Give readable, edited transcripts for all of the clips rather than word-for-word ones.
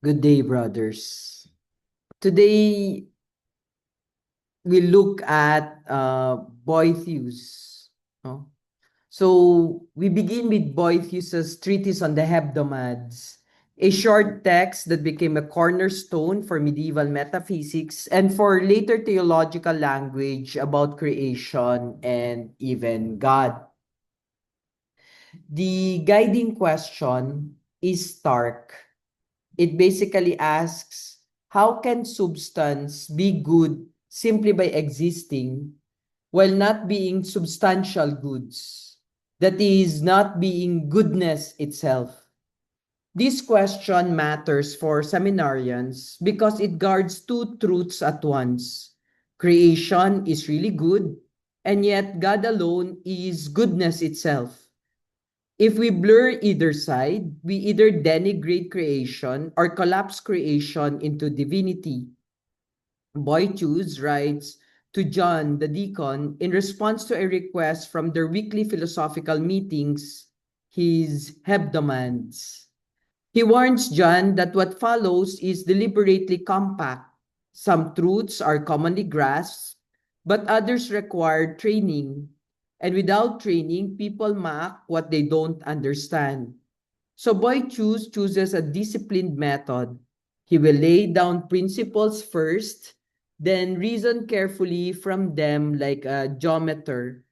Good day, brothers. Today, we look at Boethius. No? So, we begin with Boethius's treatise on the Hebdomades, a short text that became a cornerstone for medieval metaphysics and for later theological language about creation and even God. The guiding question is stark. It basically asks, how can substance be good simply by existing while not being substantial goods? That is, not being goodness itself. This question matters for seminarians because it guards two truths at once. Creation is really good, and yet God alone is goodness itself. If we blur either side, we either denigrate creation or collapse creation into divinity. Boycius writes to John the deacon in response to a request from their weekly philosophical meetings, his hebdomades. He warns John that what follows is deliberately compact. Some truths are commonly grasped, but others require training. And without training, people mock what they don't understand. So chooses a disciplined method. He will lay down principles first, then reason carefully from them like a geometer.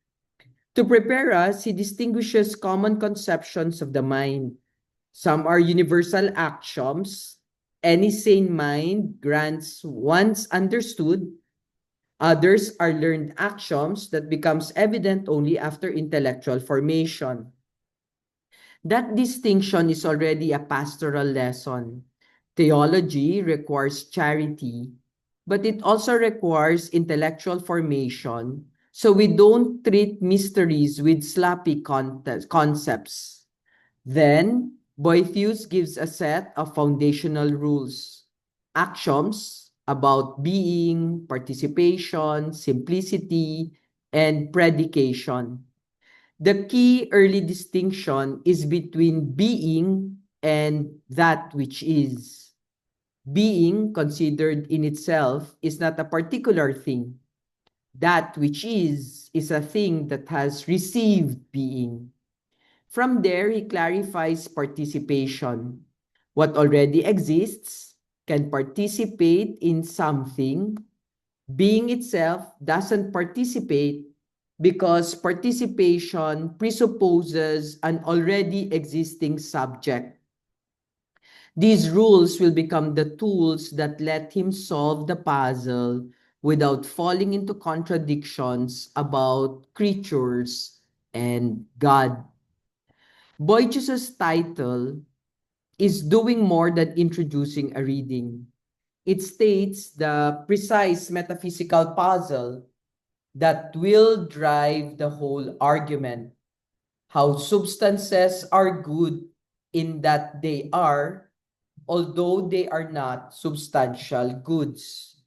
To prepare us, he distinguishes common conceptions of the mind. Some are universal axioms. Any sane mind grants once understood. Others are learned axioms that becomes evident only after intellectual formation. That distinction is already a pastoral lesson. Theology requires charity, but it also requires intellectual formation, so we don't treat mysteries with sloppy concepts. Then, Boethius gives a set of foundational rules, axioms about being, participation, simplicity, and predication. The key early distinction is between being and that which is. Being, considered in itself, is not a particular thing. That which is a thing that has received being. From there, he clarifies participation. What already exists can participate in something. Being itself doesn't participate because participation presupposes an already existing subject. These rules will become the tools that let him solve the puzzle without falling into contradictions about creatures and God. Boyce's title is doing more than introducing a reading. It states the precise metaphysical puzzle that will drive the whole argument. How substances are good in that they are, although they are not substantial goods.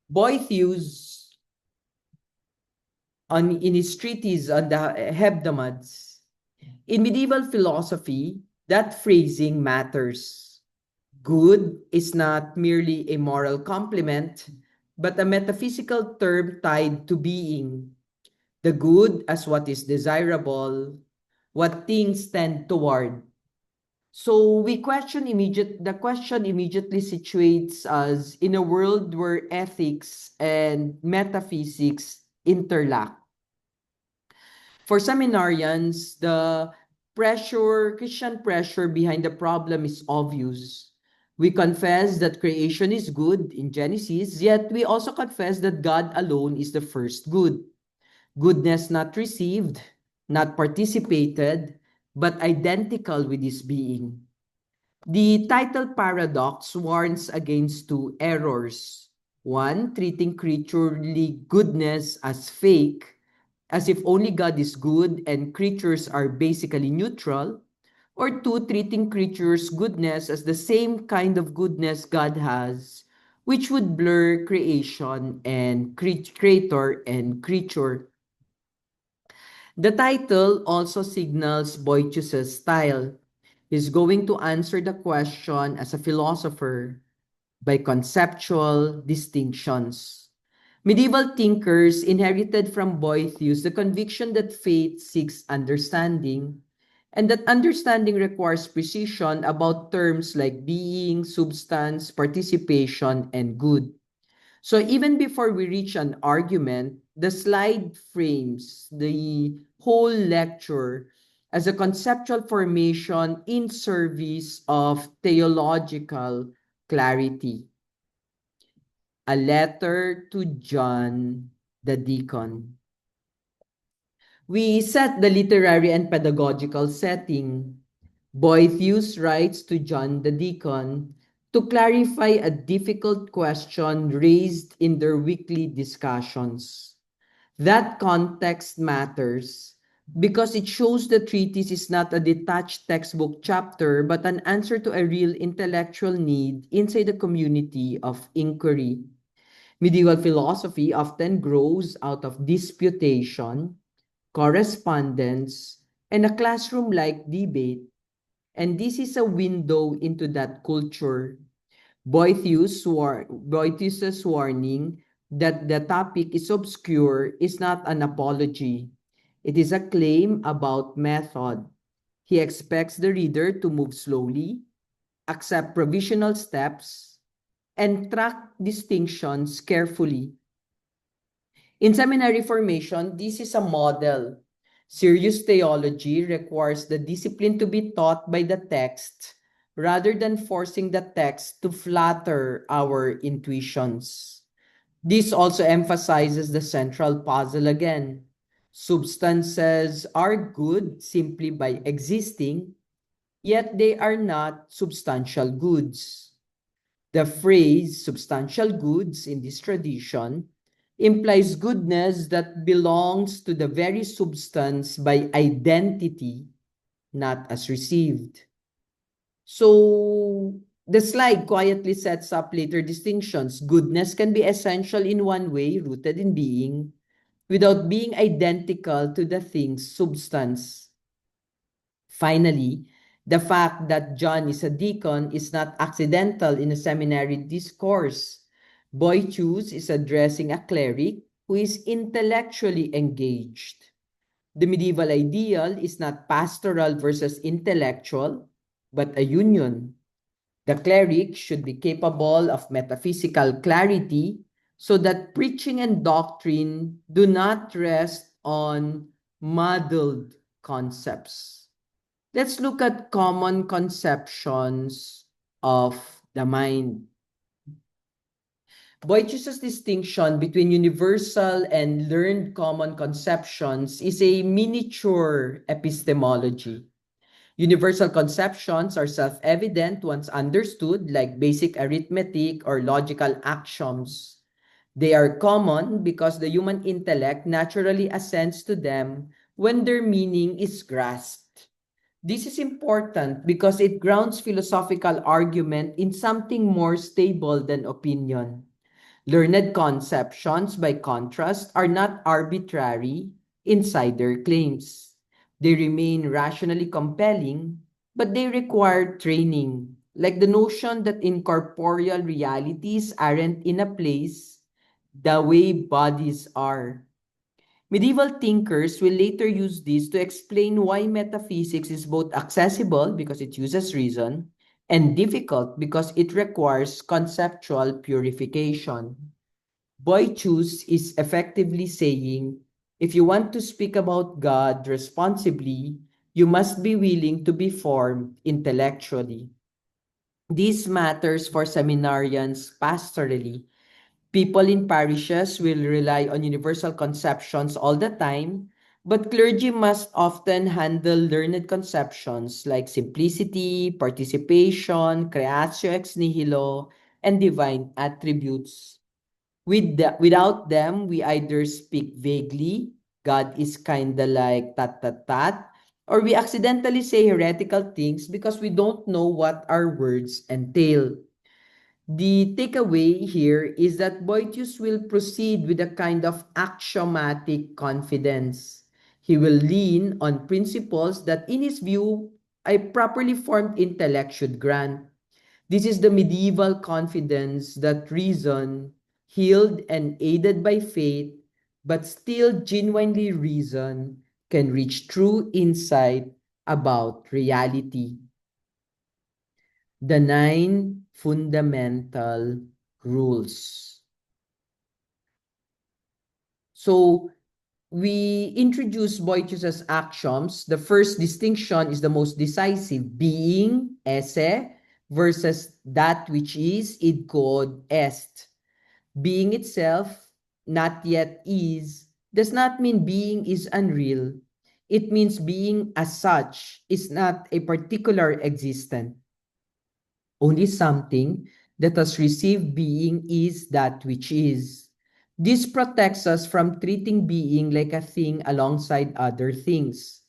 Boethius, in his treatise on the Hebdomades, in medieval philosophy, that phrasing matters. Good is not merely a moral complement, but a metaphysical term tied to being. The good as what is desirable, what things tend toward. So the question immediately situates us in a world where ethics and metaphysics interlock. For seminarians, the Christian pressure behind the problem is obvious. We confess that creation is good in Genesis, yet we also confess that God alone is the first good. Goodness not received, not participated, but identical with his being. The title paradox warns against two errors. One, treating creaturely goodness as fake, as if only God is good and creatures are basically neutral. Or two, treating creatures' goodness as the same kind of goodness God has, which would blur creation and creator and creature. The title also signals Boyce's style. He's going to answer the question as a philosopher by conceptual distinctions. Medieval thinkers inherited from Boethius the conviction that faith seeks understanding, and that understanding requires precision about terms like being, substance, participation, and good. So even before we reach an argument, the slide frames the whole lecture as a conceptual formation in service of theological clarity. A letter to John the deacon. We set the literary and pedagogical setting. Boethius writes to John the deacon to clarify a difficult question raised in their weekly discussions. That context matters because it shows the treatise is not a detached textbook chapter but an answer to a real intellectual need inside the community of inquiry. Medieval philosophy often grows out of disputation, correspondence, and a classroom-like debate, and this is a window into that culture. Boethius's warning that the topic is obscure is not an apology. It is a claim about method. He expects the reader to move slowly, accept provisional steps, and track distinctions carefully. In seminary formation, this is a model. Serious theology requires the discipline to be taught by the text rather than forcing the text to flatter our intuitions. This also emphasizes the central puzzle again. Substances are good simply by existing, yet they are not substantial goods. The phrase substantial goods in this tradition implies goodness that belongs to the very substance by identity, not as received. So the slide quietly sets up later distinctions. Goodness can be essential in one way, rooted in being, without being identical to the thing's substance. Finally, the fact that John is a deacon is not accidental in a seminary discourse. Boethius is addressing a cleric who is intellectually engaged. The medieval ideal is not pastoral versus intellectual, but a union. The cleric should be capable of metaphysical clarity so that preaching and doctrine do not rest on muddled concepts. Let's look at common conceptions of the mind. Boethius's distinction between universal and learned common conceptions is a miniature epistemology. Universal conceptions are self-evident once understood, like basic arithmetic or logical axioms. They are common because the human intellect naturally assents to them when their meaning is grasped. This is important because it grounds philosophical argument in something more stable than opinion. Learned conceptions, by contrast, are not arbitrary insider claims. They remain rationally compelling, but they require training, like the notion that incorporeal realities aren't in a place the way bodies are. Medieval thinkers will later use this to explain why metaphysics is both accessible because it uses reason and difficult because it requires conceptual purification. Boychus is effectively saying, if you want to speak about God responsibly, you must be willing to be formed intellectually. This matters for seminarians pastorally. People in parishes will rely on universal conceptions all the time, but clergy must often handle learned conceptions like simplicity, participation, creatio ex nihilo, and divine attributes. Without them, we either speak vaguely, God is kinda like tat tat tat, or we accidentally say heretical things because we don't know what our words entail. The takeaway here is that Boetius will proceed with a kind of axiomatic confidence. He will lean on principles that, in his view, a properly formed intellect should grant. This is the medieval confidence that reason, healed and aided by faith, but still genuinely reason, can reach true insight about reality. The 9 fundamental rules. So, we introduce Boethius's axioms. The first distinction is the most decisive, being, esse, versus that which is, id quod est. Being itself, not yet is, does not mean being is unreal. It means being as such is not a particular existent. Only something that has received being is that which is. This protects us from treating being like a thing alongside other things.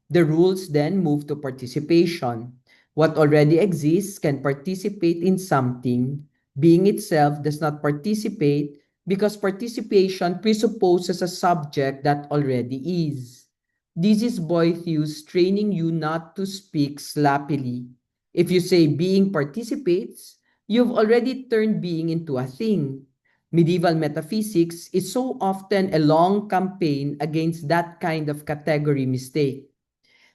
The rules then move to participation. What already exists can participate in something. Being itself does not participate because participation presupposes a subject that already is. This is Boethius training you not to speak sloppily. If you say being participates, you've already turned being into a thing. Medieval metaphysics is so often a long campaign against that kind of category mistake.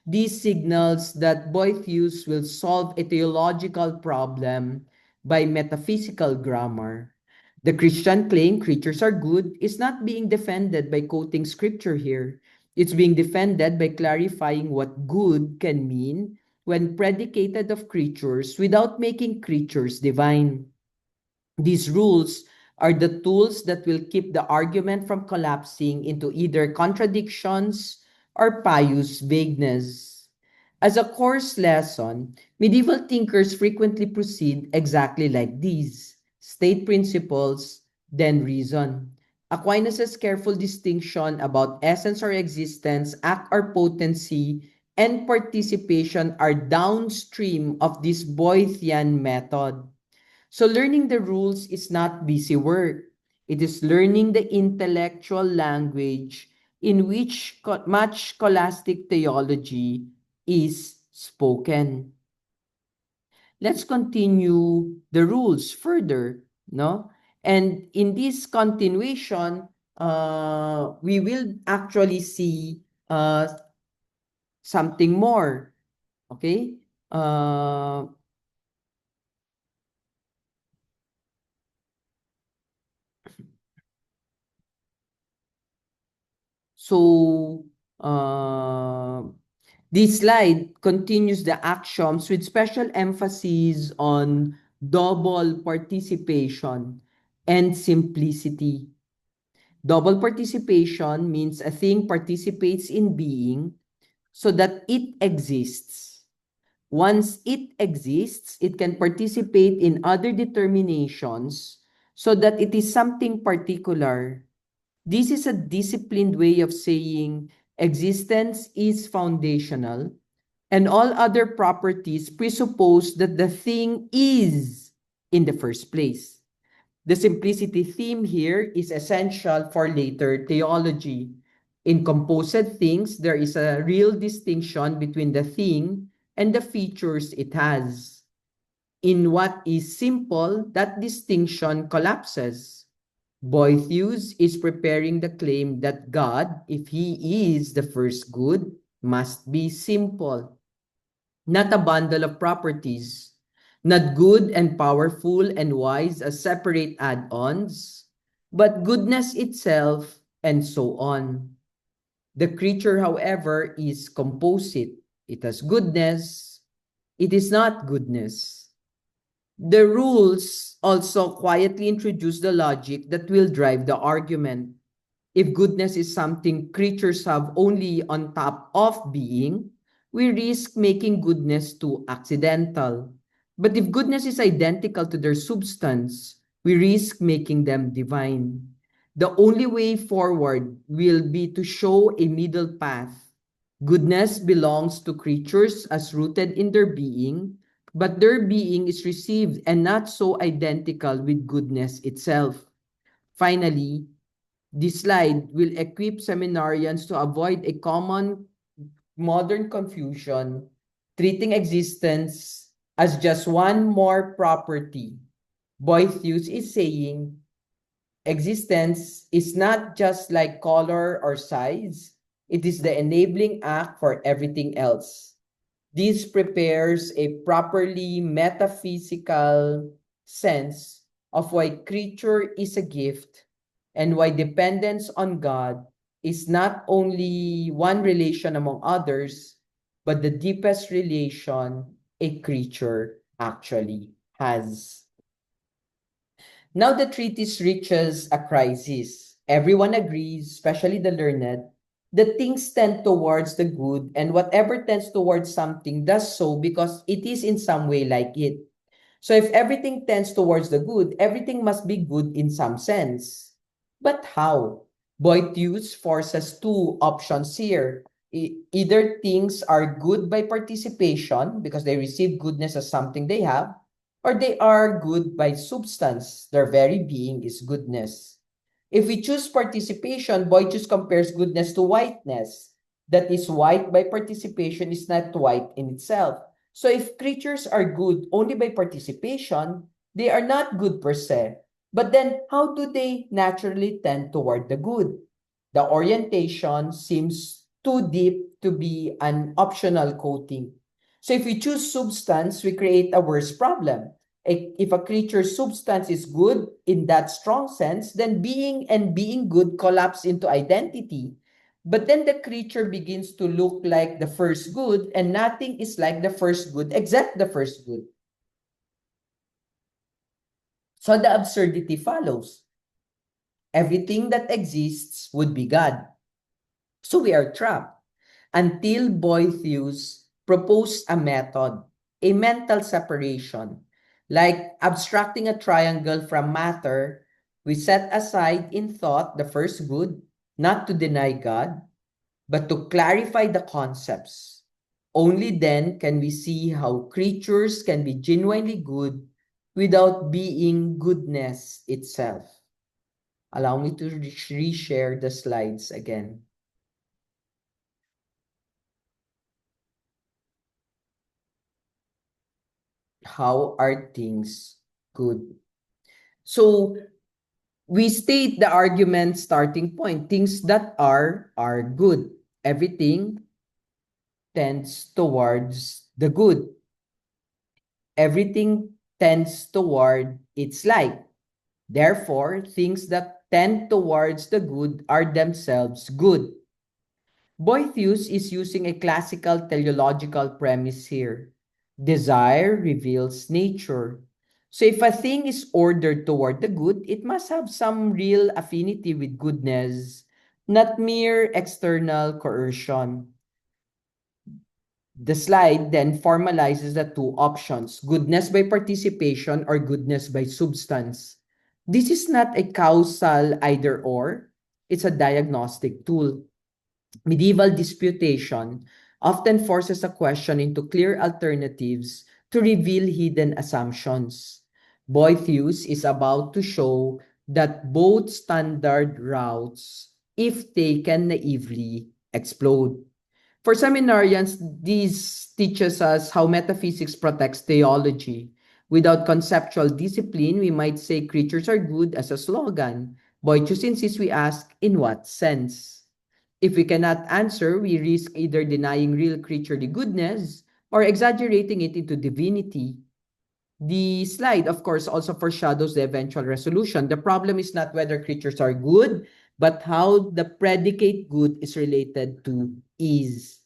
This signals that Boethius will solve a theological problem by metaphysical grammar. The Christian claim creatures are good is not being defended by quoting scripture here. It's being defended by clarifying what good can mean when predicated of creatures without making creatures divine. These rules are the tools that will keep the argument from collapsing into either contradictions or pious vagueness. As a course lesson, medieval thinkers frequently proceed exactly like these: state principles, then reason. Aquinas' careful distinction about essence or existence, act or potency, and participation are downstream of this Boethian method. So learning the rules is not busy work. It is learning the intellectual language in which much scholastic theology is spoken. Let's continue the rules further, no? And in this continuation, we will actually see something more, okay? So, this slide continues the axioms with special emphasis on double participation and simplicity. Double participation means a thing participates in being so that it exists. Once it exists, it can participate in other determinations so that it is something particular. This is a disciplined way of saying existence is foundational, and all other properties presuppose that the thing is in the first place. The simplicity theme here is essential for later theology. In composite things, there is a real distinction between the thing and the features it has. In what is simple, that distinction collapses. Boethius is preparing the claim that God, if he is the first good, must be simple, not a bundle of properties, not good and powerful and wise as separate add-ons, but goodness itself and so on. The creature, however, is composite. It has goodness, it is not goodness. The rules also quietly introduce the logic that will drive the argument. If goodness is something creatures have only on top of being, we risk making goodness too accidental. But if goodness is identical to their substance, we risk making them divine. The only way forward will be to show a middle path. Goodness belongs to creatures as rooted in their being, but their being is received and not so identical with goodness itself. Finally, this slide will equip seminarians to avoid a common modern confusion treating existence as just one more property. Boethius is saying existence is not just like color or size, it is the enabling act for everything else. This prepares a properly metaphysical sense of why creature is a gift and why dependence on God is not only one relation among others, but the deepest relation a creature actually has. Now the treatise reaches a crisis. Everyone agrees, especially the learned, that things tend towards the good, and whatever tends towards something does so because it is in some way like it. So if everything tends towards the good, everything must be good in some sense. But how? Boethius forces two options here. Either things are good by participation because they receive goodness as something they have, or they are good by substance. Their very being is goodness. If we choose participation, Boycius compares goodness to whiteness. That is, white by participation is not white in itself. So if creatures are good only by participation, they are not good per se. But then, how do they naturally tend toward the good? The orientation seems too deep to be an optional coating. So if we choose substance, we create a worse problem. If a creature's substance is good in that strong sense, then being and being good collapse into identity. But then the creature begins to look like the first good, and nothing is like the first good except the first good. So the absurdity follows. Everything that exists would be God. So we are trapped until Boethius proposed a method, a mental separation. Like abstracting a triangle from matter, we set aside in thought the first good, not to deny God, but to clarify the concepts. Only then can we see how creatures can be genuinely good without being goodness itself. Allow me to reshare the slides again. How are things good? So we state the argument starting point. Things that are good. Everything tends towards the good. Everything tends toward its like. Therefore, things that tend towards the good are themselves good. Boethius is using a classical teleological premise here. Desire reveals nature. So if a thing is ordered toward the good, it must have some real affinity with goodness, not mere external coercion. The slide then formalizes the two options, goodness by participation or goodness by substance. This is not a causal either or, it's a diagnostic tool. Medieval disputation often forces a question into clear alternatives to reveal hidden assumptions. Boethius is about to show that both standard routes, if taken naively, explode. For seminarians, this teaches us how metaphysics protects theology. Without conceptual discipline, we might say creatures are good as a slogan. Boethius insists we ask, in what sense? If we cannot answer, we risk either denying real creaturely goodness or exaggerating it into divinity. The slide, of course, also foreshadows the eventual resolution. The problem is not whether creatures are good, but how the predicate good is related to is.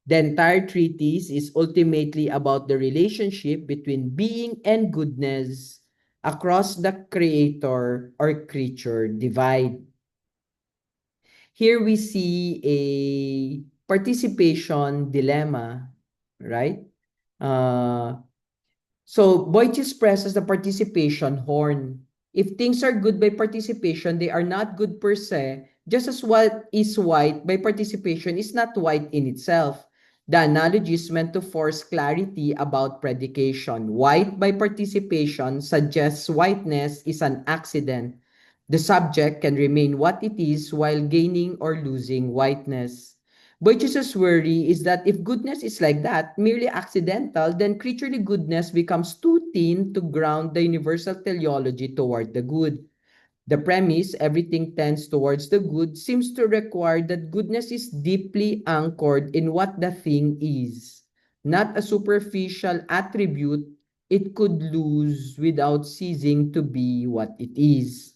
The entire treatise is ultimately about the relationship between being and goodness across the creator or creature divide. Here we see a participation dilemma, right? Uh, so Boycius presses the participation horn. If things are good by participation, they are not good per se, just as what is white by participation is not white in itself. The analogy is meant to force clarity about predication. White by participation suggests whiteness is an accident. The subject can remain what it is while gaining or losing whiteness. Boychus's worry is that if goodness is like that, merely accidental, then creaturely goodness becomes too thin to ground the universal teleology toward the good. The premise, everything tends towards the good, seems to require that goodness is deeply anchored in what the thing is, not a superficial attribute it could lose without ceasing to be what it is.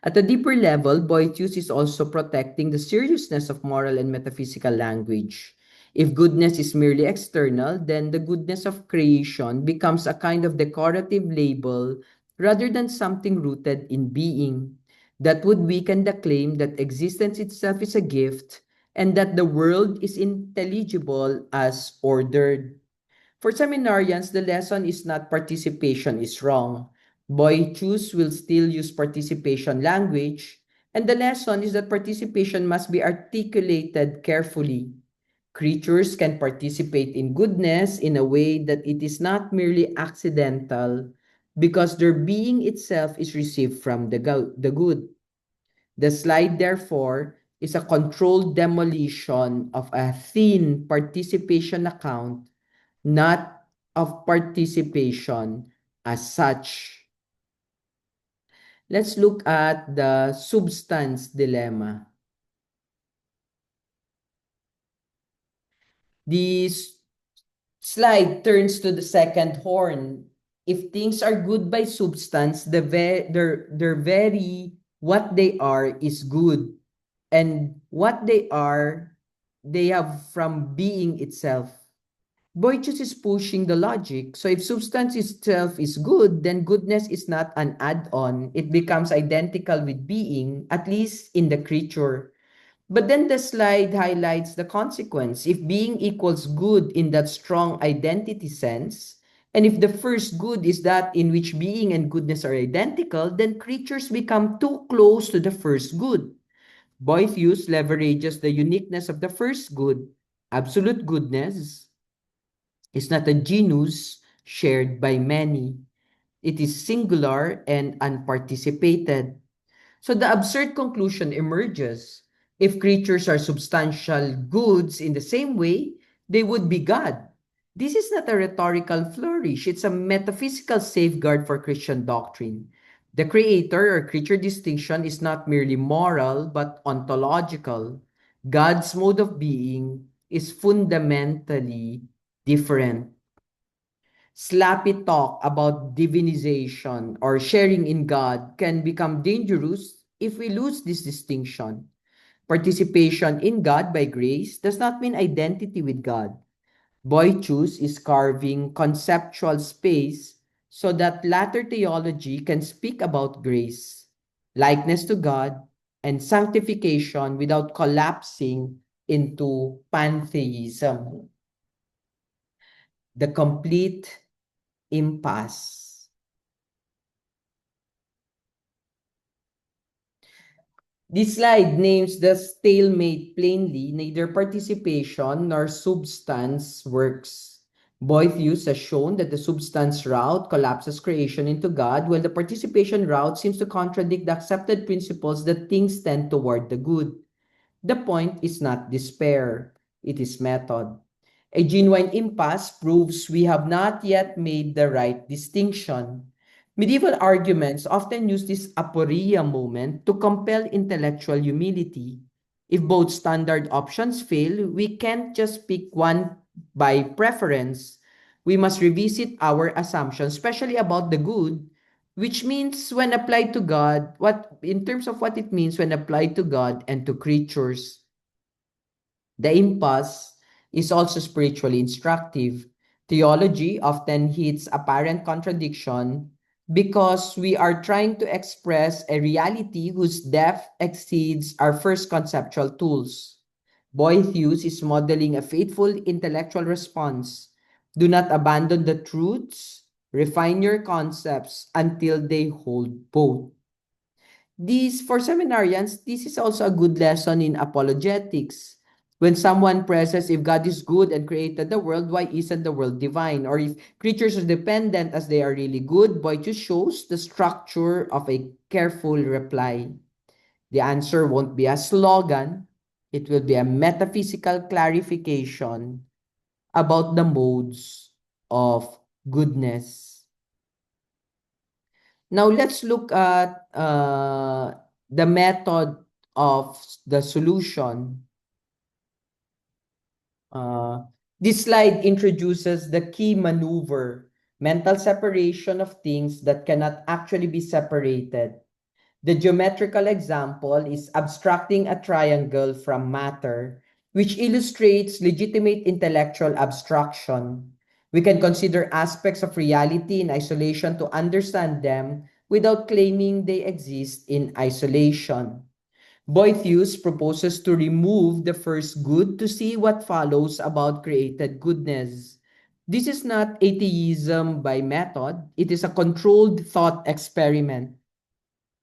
At a deeper level, Boethius is also protecting the seriousness of moral and metaphysical language. If goodness is merely external, then the goodness of creation becomes a kind of decorative label rather than something rooted in being. That would weaken the claim that existence itself is a gift and that the world is intelligible as ordered. For seminarians, the lesson is not participation is wrong. Boychus will still use participation language, and the lesson is that participation must be articulated carefully. Creatures can participate in goodness in a way that it is not merely accidental because their being itself is received from the good. The slide, therefore, is a controlled demolition of a thin participation account, not of participation as such. Let's look at the substance dilemma. This slide turns to the second horn. If things are good by substance, their very what they are is good. And what they have from being itself. Boychus is pushing the logic. So if substance itself is good, then goodness is not an add-on. It becomes identical with being, at least in the creature. But then the slide highlights the consequence. If being equals good in that strong identity sense, and if the first good is that in which being and goodness are identical, then creatures become too close to the first good. Boethius leverages the uniqueness of the first good, absolute goodness, is not a genus shared by many. It is singular and unparticipated. So the absurd conclusion emerges. If creatures are substantial goods in the same way, they would be God. This is not a rhetorical flourish, it's a metaphysical safeguard for Christian doctrine. The creator or creature distinction is not merely moral but ontological. God's mode of being is fundamentally different. Slappy talk about divinization or sharing in God can become dangerous if we lose this distinction. Participation in God by grace does not mean identity with God. Boychus is carving conceptual space so that latter theology can speak about grace, likeness to God, and sanctification without collapsing into pantheism. The complete impasse. This slide names the stalemate plainly, neither participation nor substance works. Boethius has shown that the substance route collapses creation into God, while the participation route seems to contradict the accepted principles that things tend toward the good. The point is not despair, it is method. A genuine impasse proves we have not yet made the right distinction. Medieval arguments often use this aporia moment to compel intellectual humility. If both standard options fail, we can't just pick one by preference. We must revisit our assumptions, especially about the good, which means when applied to God, what in terms of what it means when applied to God and to creatures. The impasse is also spiritually instructive. Theology often hits apparent contradiction because we are trying to express a reality whose depth exceeds our first conceptual tools. Boethius is modeling a faithful intellectual response. Do not abandon the truths, refine your concepts until they hold both. This, for seminarians, this is also a good lesson in apologetics. When someone presses, if God is good and created the world, why isn't the world divine? Or if creatures are dependent as they are really good, Boychus shows the structure of a careful reply. The answer won't be a slogan. It will be a metaphysical clarification about the modes of goodness. Now let's look at the method of the solution. Uh, this slide introduces the key maneuver, mental separation of things that cannot actually be separated. The geometrical example is abstracting a triangle from matter, which illustrates legitimate intellectual abstraction. We can consider aspects of reality in isolation to understand them without claiming they exist in isolation. Boethius proposes to remove the first good to see what follows about created goodness. This is not atheism by method, it is a controlled thought experiment.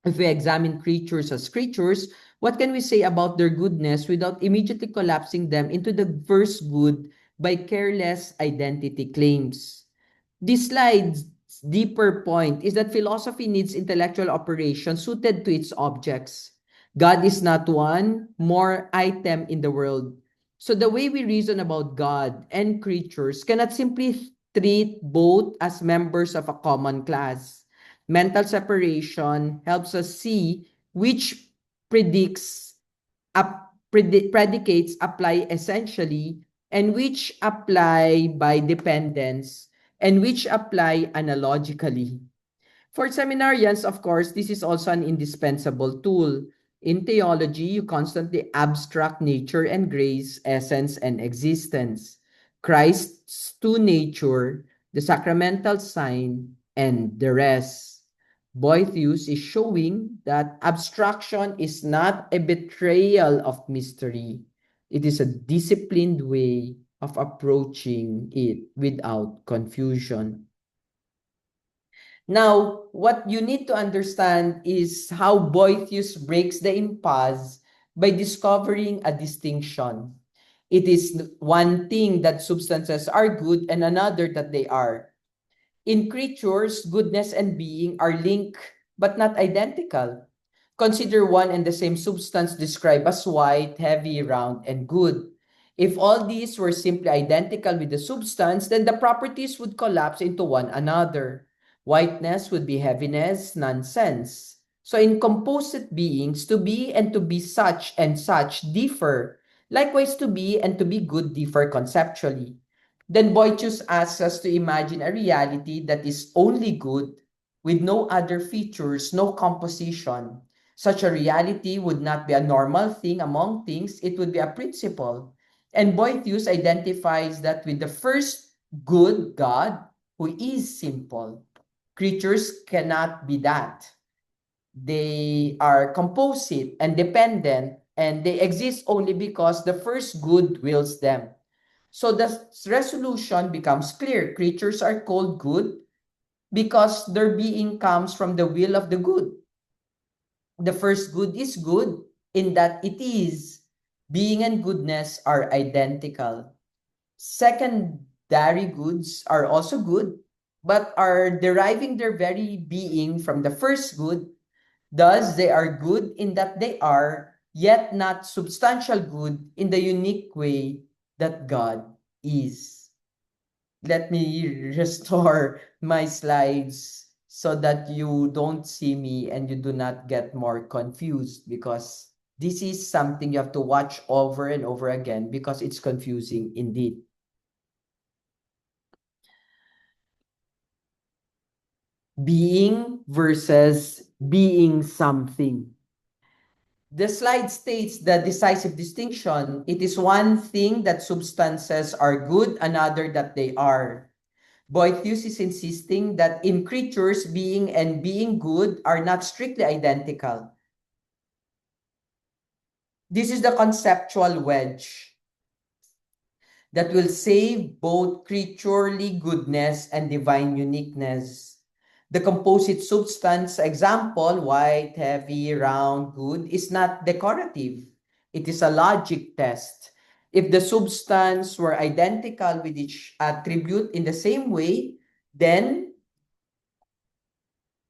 If we examine creatures as creatures, what can we say about their goodness without immediately collapsing them into the first good by careless identity claims? This slide's deeper point is that philosophy needs intellectual operation suited to its objects. God is not one more item in the world. So the way we reason about God and creatures cannot simply treat both as members of a common class. Mental separation helps us see which predicts predicates apply essentially and which apply by dependence and which apply analogically. For seminarians, of course, this is also an indispensable tool. In theology, you constantly abstract nature and grace, essence and existence. Christ's two nature, the sacramental sign, and the rest. Boethius is showing that abstraction is not a betrayal of mystery. It is a disciplined way of approaching it without confusion. Now, what you need to understand is how Boethius breaks the impasse by discovering a distinction. It is one thing that substances are good and another that they are. In creatures, goodness and being are linked but not identical. Consider one and the same substance described as white, heavy, round, and good. If all these were simply identical with the substance, then the properties would collapse into one another. Whiteness would be heaviness, nonsense. So in composite beings, to be and to be such and such differ. Likewise, to be and to be good differ conceptually. Then Boychus asks us to imagine a reality that is only good, with no other features, no composition. Such a reality would not be a normal thing among things, it would be a principle. And Boethius identifies that with the first good God, who is simple. Creatures cannot be that. They are composite and dependent, and they exist only because the first good wills them. So the resolution becomes clear. Creatures are called good because their being comes from the will of the good. The first good is good in that it is. Being and goodness are identical. Secondary goods are also good, but are deriving their very being from the first good. Thus, they are good in that they are, yet not substantial good in the unique way that God is. Let me restore my slides so that you don't see me and you do not get more confused, because this is something you have to watch over and over again because it's confusing indeed. Being versus being something. The slide states the decisive distinction. It is one thing that substances are good, another that they are. Boethius is insisting that in creatures, being and being good are not strictly identical. This is the conceptual wedge that will save both creaturely goodness and divine uniqueness. The composite substance example, white, heavy, round, good, is not decorative. It is a logic test. If the substance were identical with each attribute in the same way, then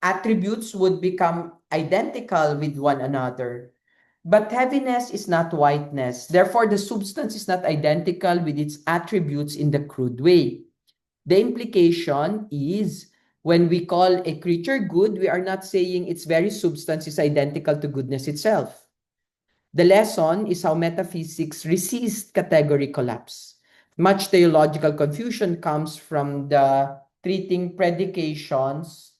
attributes would become identical with one another. But heaviness is not whiteness. Therefore, the substance is not identical with its attributes in the crude way. The implication is when we call a creature good, we are not saying its very substance is identical to goodness itself. The lesson is how metaphysics resists category collapse. Much theological confusion comes from the treating predications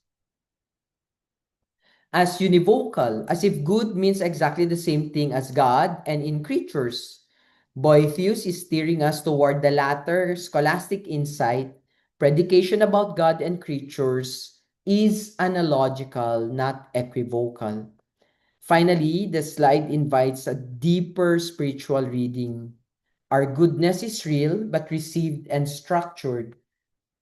as univocal, as if good means exactly the same thing as God and in creatures. Boethius is steering us toward the latter scholastic insight. Predication about God and creatures is analogical, not equivocal. Finally, the slide invites a deeper spiritual reading. Our goodness is real, but received and structured.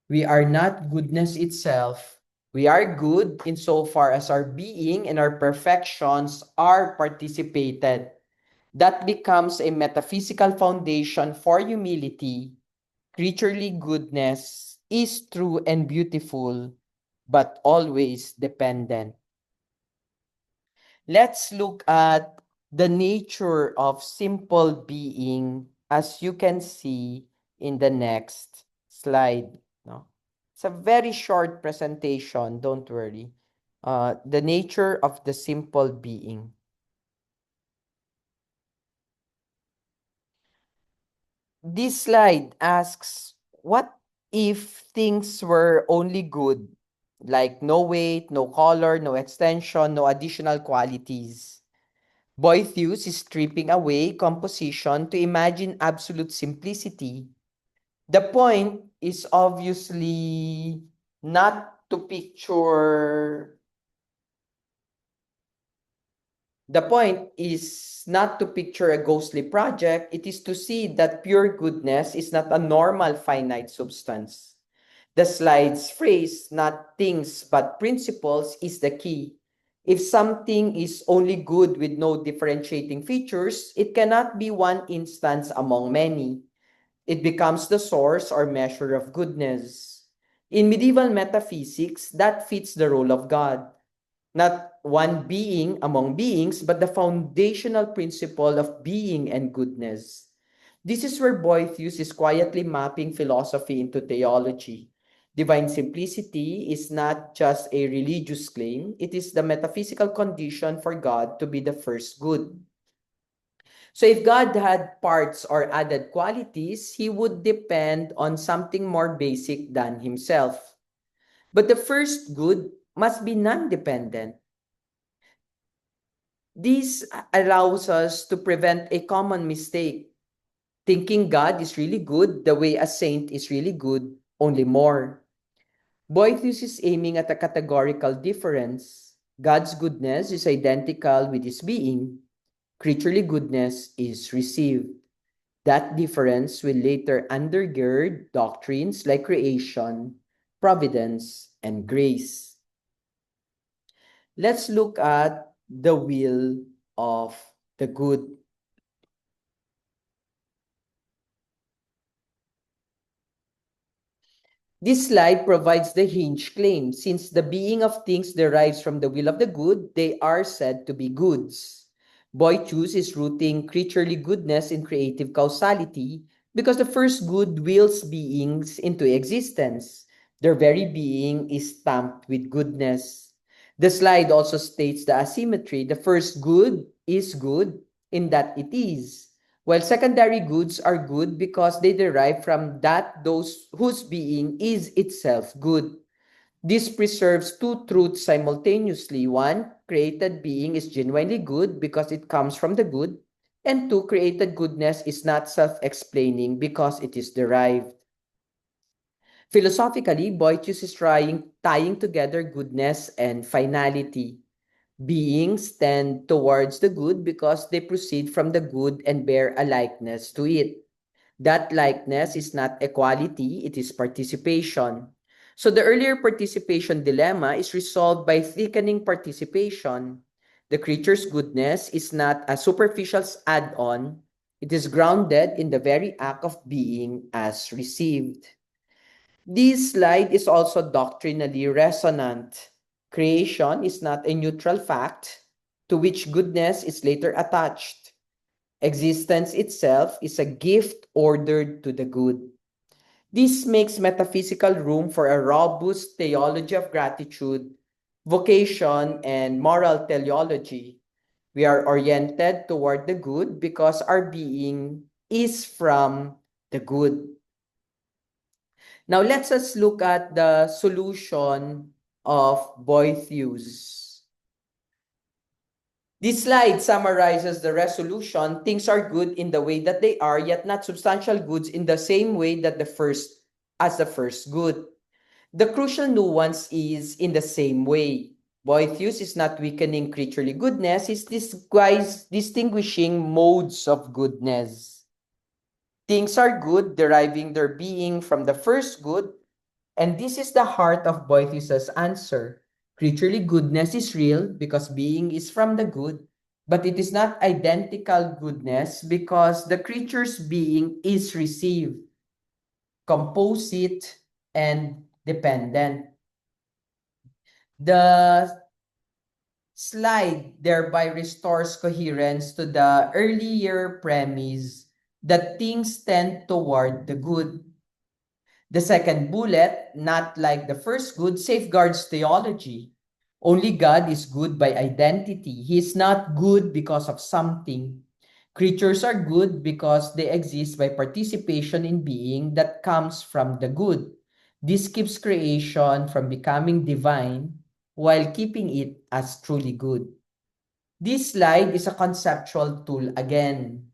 We are not goodness itself. We are good insofar as our being and our perfections are participated. That becomes a metaphysical foundation for humility. Creaturely goodness is true and beautiful, but always dependent. Let's look at the nature of simple being as you can see in the next slide. No? It's a very short presentation, don't worry. The nature of the simple being. This slide asks, what if things were only good? Like no weight, no color, no extension, no additional qualities. Boethius is stripping away composition to imagine absolute simplicity. The point is obviously not to picture the point is not to picture a ghostly project, it is to see that pure goodness is not a normal finite substance. The slide's phrase, not things but principles, is the key. If something is only good with no differentiating features, it cannot be one instance among many. It becomes the source or measure of goodness. In medieval metaphysics, that fits the role of God. Not one being among beings, but the foundational principle of being and goodness. This is where Boethius is quietly mapping philosophy into theology. Divine simplicity is not just a religious claim, it is the metaphysical condition for God to be the first good. So if God had parts or added qualities, he would depend on something more basic than himself. But the first good must be non-dependent. This allows us to prevent a common mistake, thinking God is really good the way a saint is really good, only more. Boethius is aiming at a categorical difference. God's goodness is identical with his being. Creaturely goodness is received. That difference will later undergird doctrines like creation, providence, and grace. Let's look at the will of the good. This slide provides the hinge claim. Since the being of things derives from the will of the good, they are said to be goods. Boethius is rooting creaturely goodness in creative causality because the first good wills beings into existence. Their very being is stamped with goodness. The slide also states the asymmetry. The first good is good in that it is, while secondary goods are good because they derive from that those whose being is itself good. This preserves two truths simultaneously. One, created being is genuinely good because it comes from the good. And two, created goodness is not self-explaining because it is derived. Philosophically, Boethius is tying together goodness and finality. Beings tend towards the good because they proceed from the good and bear a likeness to it. That likeness is not equality, it is participation. So the earlier participation dilemma is resolved by thickening participation. The creature's goodness is not a superficial add-on, it is grounded in the very act of being as received. This slide is also doctrinally resonant. Creation is not a neutral fact. to which goodness is later attached. Existence itself is a gift ordered to the good. This makes metaphysical room for a robust theology of gratitude, vocation, and moral teleology. We are oriented toward the good because our being is from the good. Now let's us look at the solution of Boethius. This slide summarizes the resolution. Things are good in the way that they are, yet not substantial goods in the same way that the first good. The crucial nuance is in the same way. Boethius is not weakening creaturely goodness, he's distinguishing modes of goodness. Things are good, deriving their being from the first good, and this is the heart of Boethius's answer. Creaturely goodness is real because being is from the good, but it is not identical goodness because the creature's being is received, composite, and dependent. The slide thereby restores coherence to the earlier premise that things tend toward the good. The second bullet, not like the first good, safeguards theology. Only God is good by identity. He is not good because of something. Creatures are good because they exist by participation in being that comes from the good. This keeps creation from becoming divine while keeping it as truly good. This slide is a conceptual tool again.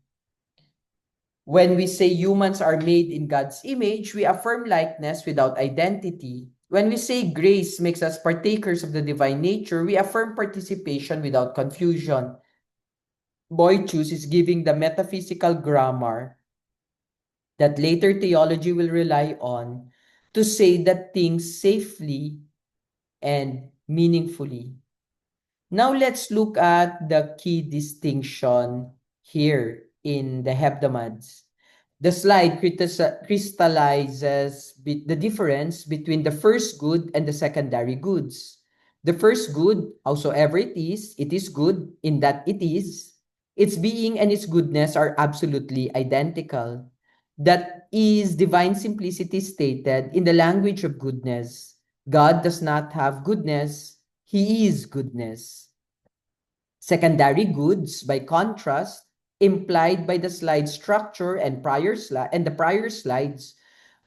When we say humans are made in God's image, we affirm likeness without identity. When we say grace makes us partakers of the divine nature, we affirm participation without confusion. Boethius is giving the metaphysical grammar that later theology will rely on to say that things safely and meaningfully. Now let's look at the key distinction here in the hebdomades. The slide crystallizes the difference between the first good and the secondary goods. The first good, howsoever it is good in that it is. Its being and its goodness are absolutely identical. That is divine simplicity stated in the language of goodness. God does not have goodness, He is goodness. Secondary goods, by contrast, implied by the slide structure and the prior slides,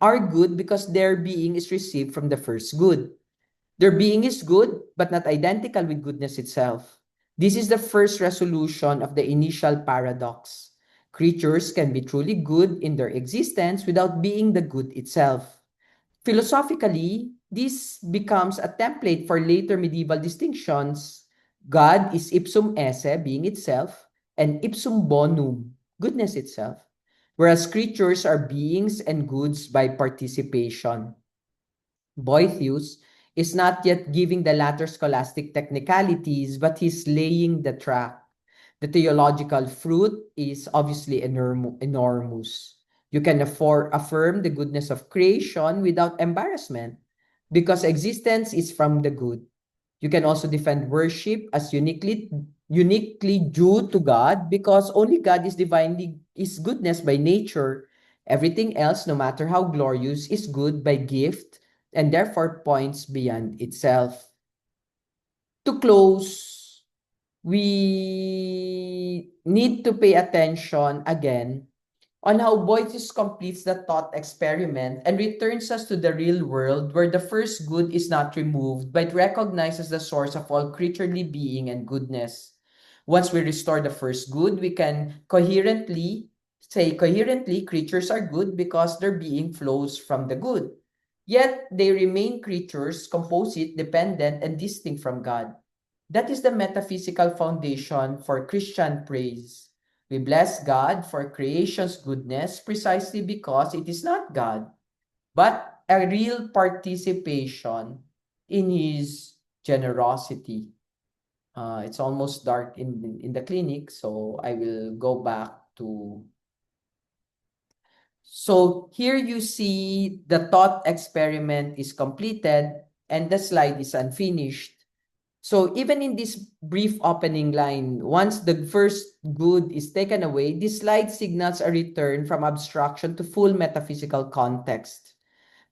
are good because their being is received from the first good. Their being is good, but not identical with goodness itself. This is the first resolution of the initial paradox. Creatures can be truly good in their existence without being the good itself. Philosophically, this becomes a template for later medieval distinctions. God is ipsum esse, being itself, and ipsum bonum, goodness itself, whereas creatures are beings and goods by participation. Boethius is not yet giving the latter scholastic technicalities, but he's laying the track. The theological fruit is obviously enormous. You can affirm the goodness of creation without embarrassment because existence is from the good. You can also defend worship as uniquely due to God because only God is goodness by nature. Everything else, no matter how glorious, is good by gift and therefore points beyond itself. To close, we need to pay attention again on how Boethius completes the thought experiment and returns us to the real world where the first good is not removed but recognized as the source of all creaturely being and goodness. Once we restore the first good, we can coherently creatures are good because their being flows from the good. Yet they remain creatures, composite, dependent, and distinct from God. That is the metaphysical foundation for Christian praise. We bless God for creation's goodness precisely because it is not God, but a real participation in His generosity. It's almost dark in the clinic, so I will go back to. So here you see the thought experiment is completed and the slide is unfinished. So even in this brief opening line, once the first good is taken away, this slide signals a return from abstraction to full metaphysical context.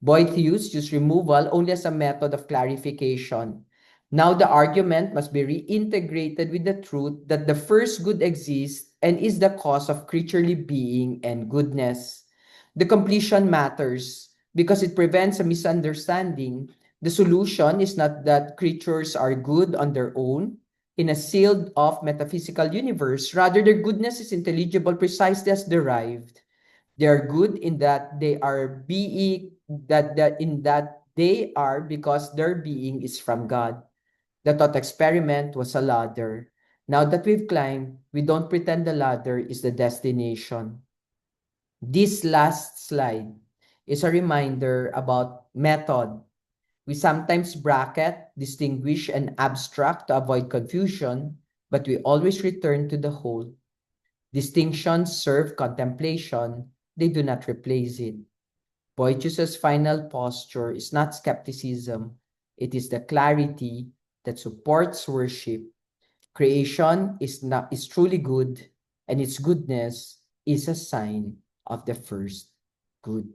Boethius used removal only as a method of clarification. Now the argument must be reintegrated with the truth that the first good exists and is the cause of creaturely being and goodness. The completion matters because it prevents a misunderstanding. The solution is not that creatures are good on their own in a sealed off metaphysical universe. Rather, their goodness is intelligible precisely as derived. They are good in that they are being that they are because their being is from God. The thought experiment was a ladder. Now that we've climbed, we don't pretend the ladder is the destination. This last slide is a reminder about method. We sometimes bracket, distinguish, and abstract to avoid confusion, but we always return to the whole. Distinctions serve contemplation, they do not replace it. Boethius's final posture is not skepticism, it is the clarity that supports worship. Creation is truly good, and its goodness is a sign of the first good.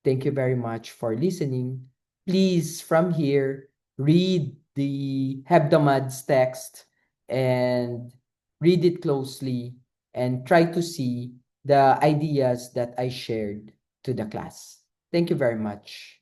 Thank you very much for listening. Please, from here, read the Hebdomad's text and read it closely and try to see the ideas that I shared to the class. Thank you very much.